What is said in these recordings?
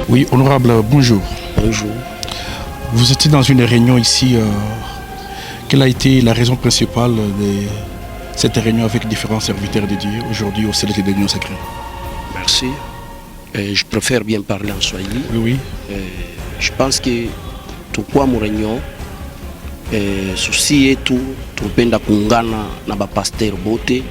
Oui, honorable, bonjour. Bonjour. Vous étiez dans une réunion ici. Quelle a été la raison principale de cette réunion avec différents serviteurs de Dieu aujourd'hui au Céleste de l'Union Sacrée? Merci. Je préfère bien parler en Swahili. Oui. Je pense que tukua mu réunion susi yetu tupenda kuungana na bapasteur bote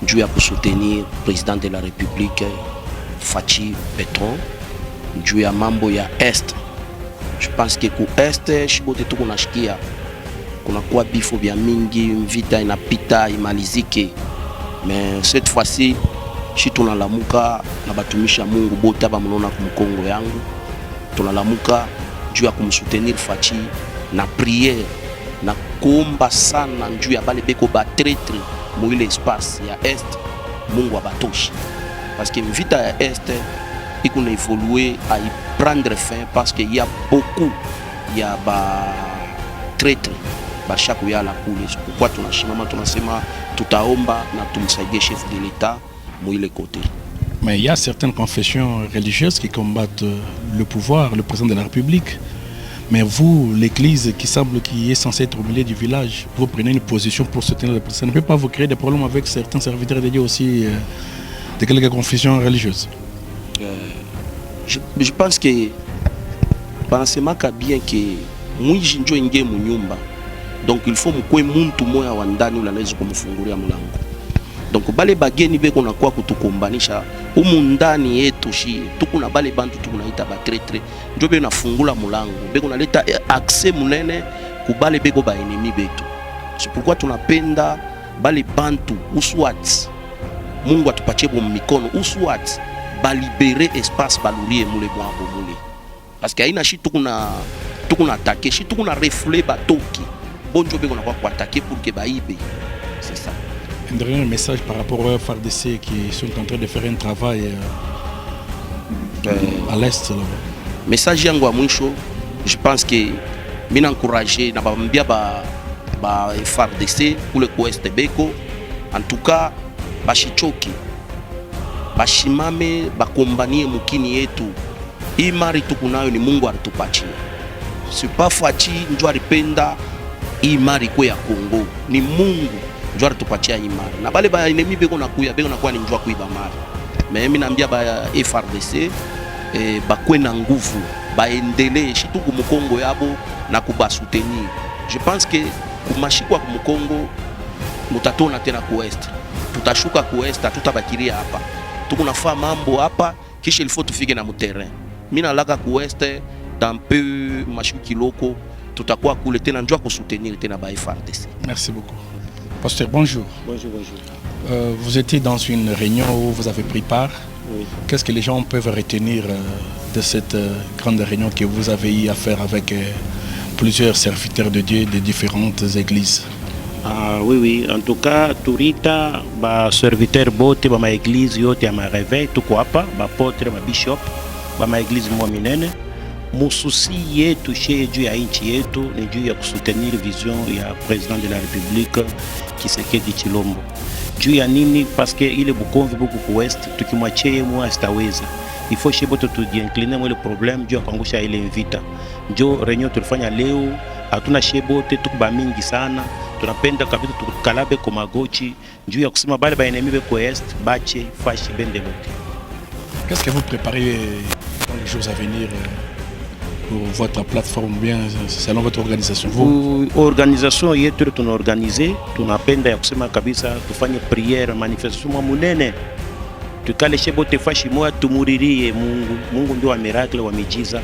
juu ya kusoutenir président de la République Fachi Petron juu ya mambo ya Est. Je pense que ku Est shibote tuko nashikia kuna kuwa bifo vya mingi, vita inapita imalizike. Mais cette fois-ci shi tunalamuka na batumisha Mungu bote hapa mnaona kumkongo yangu. Tunalamuka juu ya kumsoutenir Fachi na prière na kuomba sana juu ya bale beko ba traître mu ile espace ya Est Mungu abatoshi. Parce que vita ya Est iko na évoluer à y prendre fin parce qu'il y a beaucoup ya ba traître bashaku ya la kule. Pourquoi tunashimama tunasema tutaomba na tumsaidie chef de l'État mu ile côté. Mais il y a certaines confessions religieuses qui combattent le pouvoir, le président de la République. Mais vous, l'Église qui est censée être au milieu du village, vous prenez une position pour soutenir le président. Ça ne peut pas vous créer des problèmes avec certains serviteurs de Dieu aussi de quelques confessions religieuses? Je pense que panasema bien que mwiji njo ingie munyumba. Donc il faut mkwe muntu moya wa ndani ule anaweza kumfungulia mlango. Donc bale bageni beko na kwa kutukombanisha umu ndani yetu shi tuku na bale bantu tuku naita ba traître njo beko nafungula mulango beko naleta accès munene ku bale beko ba ennemi betu. C'est pourquoi tunapenda bale bantu uswat Mungu atupatie bo mikono uswat ba libérer espace balurie mule mwabo mule. Parce que haina shi tuku na attaquer shi tuku na refouler batoki bonjo beko na kwa attaquer pour que baibe. C'est ça. Un dernier message par rapport aux FARDC qui sont en train de faire un travail à l'Est. Message yangu wa mwisho, je pense que mina encourager na bambia ba FARDC kule ku Est beko. En tout cas, bashichoki. Bashimame bakombanie mukini yetu. Hii mari tukunayo ni Mungu alitupatia. C'est pas Fachi njo alipenda hii mari kwa ya Kongo. Ni Mungu njua tupatia imari. Na bale ba enemi beko na kuwa ni njua kuiba mari. Mais mimi naambia ba FARDC bakwe na nguvu, baendelee shitu ku Mkongo yabo na kubasoutenir. Je pense que kumashikwa ku Mkongo mutatona tena ku Est. Tutashuka ku Est, tutabakiria hapa. Tukunafaa mambo hapa kisha il faut tufike na terrain. Mimi nalaka ku Est dans peu mashuki kiloko tutakuwa kule tena njua kusoutenir tena ba FARDC. Merci beaucoup. Pasteur, bonjour. Bonjour, bonjour. Vous étiez dans une réunion où vous avez pris part. Oui. Qu'est-ce que les gens peuvent retenir de cette grande réunion que vous avez eu à faire avec plusieurs serviteurs de Dieu de différentes églises? Oui. En tout cas, Tourita, ba serviteur bote, ba ma église yote ya ma réveil, tuko hapa, ba potre, ba bishop, ba ma église mwa minene. Mususi yetu chez juu ya inchi yetu ni juu ya kusoutenir vision ya président de la République Tshisekedi Tshilombo. Juu ya nini? Parce que ile Bukomvi buku ku West tukimwachie mwa staweza. Il faut chez boto tujiincliner mwa ile problème juu ya kuangusha ile vita. Njo réunion tulifanya leo, hatuna shebote tukuba mingi sana. Tunapenda kabisa tukalabe kwa magochi juu ya kusema bale ba enemy beko Est bache fashi bende lote. Qu'est-ce que vous préparez dans les jours à venir pour votre plateforme bien selon votre organisation? Vous organisation yetu tunaorganize, tunapenda ya kusema kabisa tufanye prière manifestation munene. Tukale shebote fashi moja tumuririe Mungu ndio wa miracle wa miujiza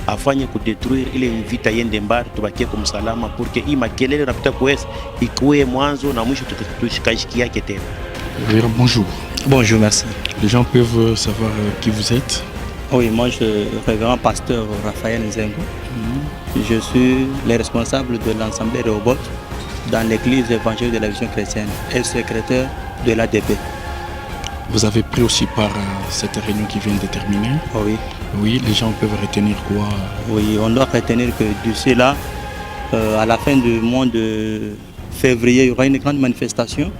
afanye kudetruire ile vita yende mbali tubakie kumsalama pour que hii makelele napita kuweza ikuwe mwanzo na mwisho tukashiki yake tena. Bonjour. Bonjour, merci. Les gens peuvent savoir qui vous êtes? Oui, moi je suis révérend pasteur Raphaël Nzengo. Je suis le responsable de l'Assemblée de Rehoboth dans l'église évangélique de la vision chrétienne et secrétaire de l'ADP. Vous avez pris aussi part à cette réunion qui vient de terminer? Oui. Oui, les gens peuvent retenir quoi? Oui, on doit retenir que d'ici là, à la fin du mois de février, il y aura une grande manifestation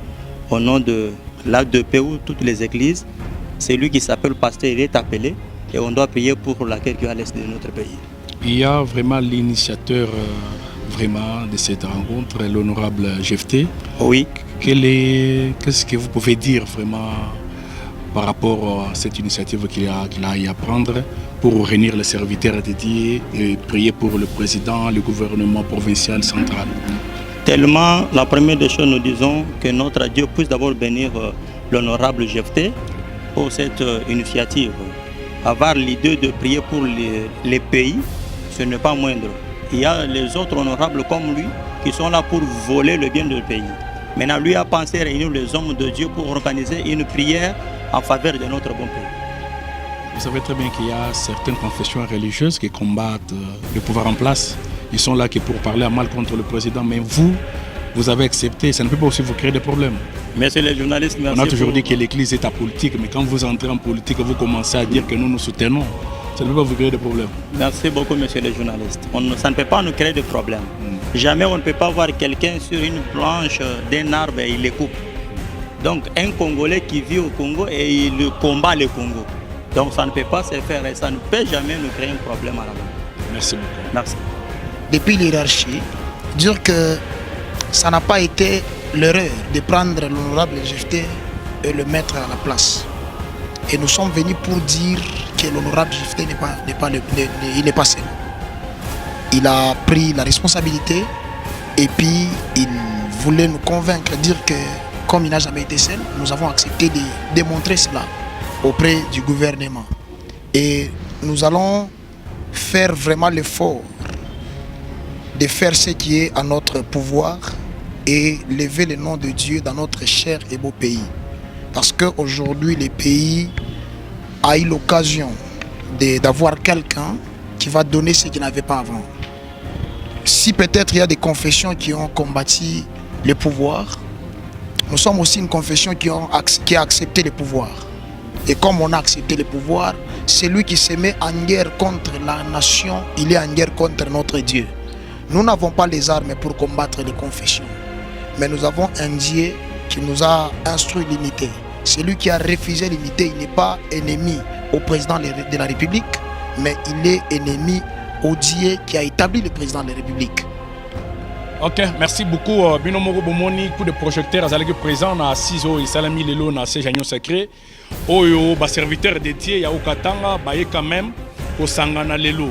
au nom de l'ADP où toutes les églises. Celui qui s'appelle pasteur, il est appelé et on doit prier pour la guerre qui est à l'est de notre pays. Il y a vraiment l'initiateur vraiment de cette rencontre, l'honorable Jefté. Oui. Qu'est-ce que vous pouvez dire vraiment par rapport à cette initiative qu'il a eu à prendre pour réunir les serviteurs dédiés et prier pour le président, le gouvernement provincial central? Tellement, la première des choses, nous disons que notre Dieu puisse d'abord bénir l'honorable Jefté pour cette initiative. Avoir l'idée de prier pour les pays, ce n'est pas moindre. Il y a les autres honorables comme lui qui sont là pour voler le bien du pays. Maintenant, lui a pensé réunir les hommes de Dieu pour organiser une prière en faveur de notre bon pays. Vous savez très bien qu'il y a certaines confessions religieuses qui combattent le pouvoir en place. Ils sont là pour parler à mal contre le président, mais vous avez accepté. Ça ne peut pas aussi vous créer des problèmes. Merci les journalistes. Merci. On a toujours dit que l'Église est apolitique, mais quand vous entrez en politique, vous commencez à dire que nous soutenons. Ça ne peut pas vous créer des problèmes. Merci beaucoup, monsieur les journalistes. Ça ne peut pas nous créer de problèmes. Jamais on ne peut pas voir quelqu'un sur une branche d'un arbre et il les coupe. Donc un Congolais qui vit au Congo et il combat le Congo. Donc ça ne peut pas se faire et ça ne peut jamais nous créer un problème à la main. Merci beaucoup. Merci. Depuis l'hierarchie, dire que ça n'a pas été l'erreur de prendre l'honorable Jefté et le mettre à la place. Et nous sommes venus pour dire que l'honorable Jefté n'est pas seul. Il a pris la responsabilité et puis il voulait nous convaincre, dire que comme il n'a jamais été seul, nous avons accepté de démontrer cela auprès du gouvernement. Et nous allons faire vraiment l'effort de faire ce qui est à notre pouvoir et lever le nom de Dieu dans notre cher et beau pays. Parce qu'aujourd'hui, le pays a eu l'occasion d'avoir quelqu'un qui va donner ce qu'il n'avait pas avant. Si peut-être il y a des confessions qui ont combattu le pouvoir, nous sommes aussi une confession qui a accepté le pouvoir. Et comme on a accepté le pouvoir, celui qui se met en guerre contre la nation, il est en guerre contre notre Dieu. Nous n'avons pas les armes pour combattre les confessions. Mais nous avons un Dieu qui nous a instruit l'unité. Celui qui a refusé l'unité, il n'est pas ennemi au président de la République, mais il est ennemi au Dieu qui a établi le président de la République. Ok, merci beaucoup. Binomoro Bomoni, coup de projecteur, azalaki présent na 6 ans, Salami Lelo na ces agneaux sacrés. Oyo, ba serviteur dédié, ya Okatanga, ba quand même, au Sangana Lelo.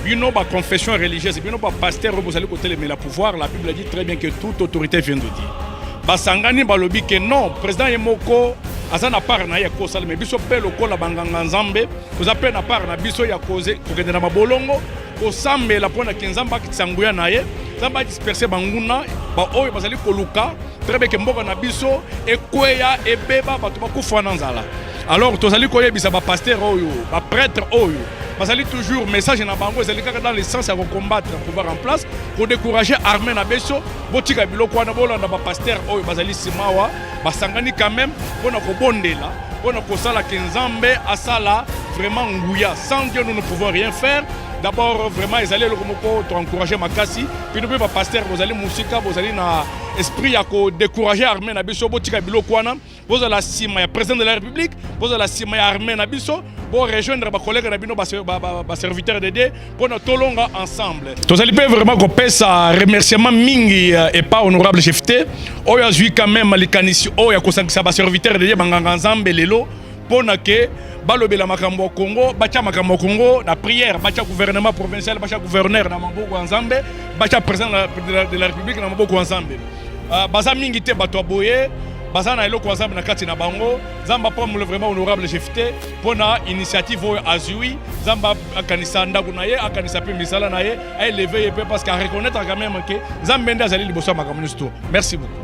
Bino ba confession religieuse, bino ba pasteur, vous allez côté le pouvoir, la Bible dit très bien que toute autorité vient de dire. Ba Sangani ba lobi que non, président Yemoko, azana part na ya kosala, mais biso pe lokola banganga nzambe, vous appelez na part na biso ya cause, kokende na mabolongo, osambe la pona kenzamba kitsanguya na ye. Zamba disperser banguna ba oyo bazali koluka très bien que mboka na biso ekweya ebeba bato bakufa na nzala. Alors tozali koyebisa ba pasteur oyo ba prêtre oyo bazali toujours message na bango ezali kaka dans le sens ya combattre le pouvoir en place pour décourager armée na biso botika biloko wana bolanda ba pasteur oyo bazali simawa basangani quand même pona kobondela pona kosala ke nzambe asala vraiment nguya. Sans Dieu nous ne pouvons rien faire. D'abord, vraiment, ils allaient encourager Makassi. Puis nous pouvons pasteur, vous allez musica, vous allez na esprit à décourager l'armée na biso, botika bilokwana, vous allez la cima, président de la République, vous allez la cima armée na biso, pour rejoindre mes collègues na bino, ba serviteurs dédiés, pour nous tolonga ensemble. Vous allez vraiment couper ça remerciement mingi et pas honorable Jefté. Oya zui quand même les canissi, oya kosankisa ba serviteurs dédiés banganga ensemble lelo, pour que balobela makambo Congo, bacha makambo Congo, la prière, bacha gouvernement provincial, bacha gouverneur na maboko ensemble, bacha président de la République na maboko ensemble. Baza mingi te bato aboye, baza na eloko ensemble na kati na bango, zamba pomme vraiment honorable Jefté pour na initiative oyo azui, zamba akanisa ndaku na ye, akanisa pe misala na ye, a élever parce qu'à reconnaître quand même que zambende azali liboso makambo. Merci beaucoup.